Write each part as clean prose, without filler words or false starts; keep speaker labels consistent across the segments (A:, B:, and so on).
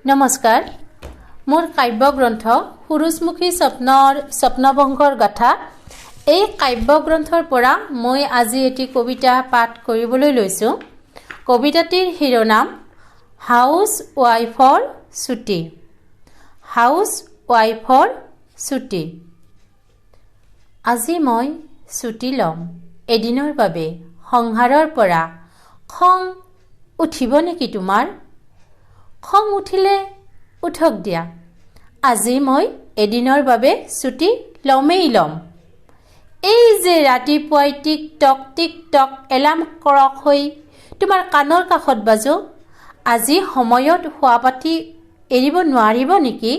A: নমস্কাৰ মোৰ কাব্যগ্ৰন্থ সূৰুযমুখী স্বপ্নভংগৰ গাথা এই কাব্যগ্ৰন্থৰ পৰা মই আজি এটি কবিতা পাঠ কৰিবলৈ লৈছোঁ। কবিতাটিৰ শিৰোনাম হাউচ ৱাইফৰ ছুটি। হাউচ ৱাইফৰ ছুটি। আজি মই ছুটি ল'ম এদিনৰ বাবে সংসাৰৰ পৰা। খং উঠিব নেকি তোমাৰ? খং উঠিলে উঠক দিয়া, আজি মই এদিনৰ বাবে ছুটি ল'মেই ল'ম। এই যে ৰাতিপুৱাই টিক টক এলাৰ্ম কৰক হৈ তোমাৰ কাণৰ কাষত বাজো, আজি সময়ত শুৱা পাতি এৰিব নোৱাৰিব নেকি?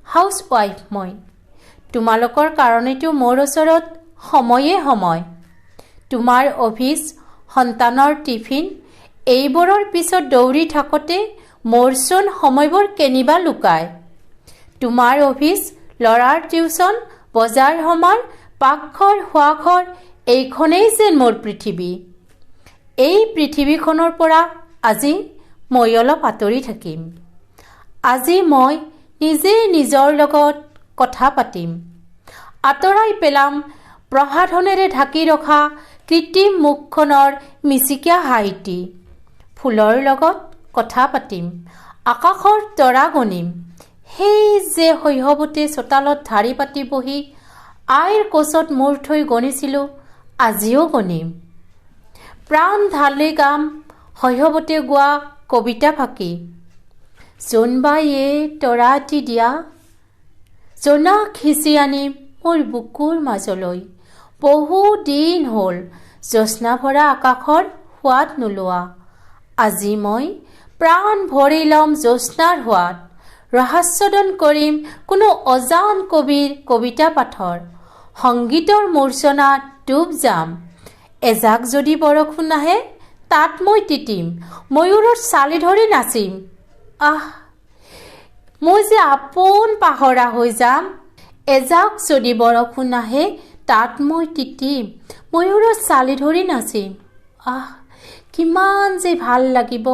A: হাউচ ৱাইফ মই, তোমালোকৰ কাৰণেতো মোৰ ওচৰত সময়। তোমাৰ অফিচ, সন্তানৰ টিফিন এইবোৰৰ পিছত দৌৰি থাকোঁতে মোৰচোন সময়বোৰ কেনিবা লুকায়। তোমাৰ অফিচ, ল'ৰাৰ টিউচন, বজাৰ সমাৰ, পাকঘৰ, শোৱাঘৰ এইখনেই যেন মোৰ পৃথিৱী। এই পৃথিৱীখনৰ পৰা আজি মই অলপ আঁতৰি থাকিম। আজি মই নিজে নিজৰ লগত কথা পাতিম। আঁতৰাই পেলাম প্ৰসাধনেৰে ঢাকি ৰখা কৃত্ৰিম মুখখনৰ মিচিকীয়া হাঁহিটি। ফুলৰ লগত কথা পাতিম, আকাশৰ তৰা গণিম। সেই যে শৈশৱতে চোতালত ধাৰি পাতি বহি আইৰ কোচত মূৰ থৈ গণিছিলোঁ, আজিও গণিম। প্ৰাণ ঢালি গাম শৈশৱতে গোৱা কবিতা ফাঁকি। জোনবাইয়ে তৰা এটি দিয়া, জোনাক সিঁচি আনিম মোৰ বুকুৰ মাজলৈ। বহু দিন হ'ল জ্যোৎস্না ভৰা আকাশৰ সোৱাদ নোলোৱা। আজি মই প্ৰাণ ভৰি ল'ম জ্যোৎস্নাৰ সোৱাদ। ৰসাস্বাদন কৰিম কোনো অজান কবিৰ কবিতা পাঠৰ। সংগীতৰ মূৰ্ছনাত ডুব যাম। এজাক যদি বৰষুণ আহে তাত মই তিতিম, ময়ূৰৰ চালি ধৰি নাচিম। আহ, মই যে আপোন পাহৰা হৈ যাম। এজাক যদি বৰষুণ আহে তাত মই তিতিম, ময়ূৰৰ চালি ধৰি নাচিম। আহ, কিমান যে ভাল লাগিব।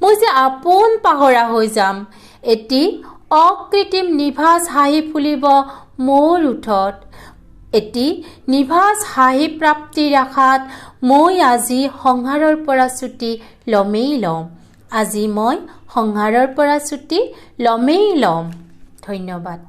A: মই যে আপোন পাহৰা হৈ যাম। এটি অকৃত্ৰিম নিভাঁজ হাঁহি ফুলিব মোৰ ওঠত। এটি নিভাঁজ হাঁহি প্ৰাপ্তিৰ আশাত মই আজি সংসাৰৰ পৰা ছুটি ল'মেই ল'ম। আজি মই সংসাৰৰ পৰা ছুটি ল'মেই ল'ম। ধন্যবাদ।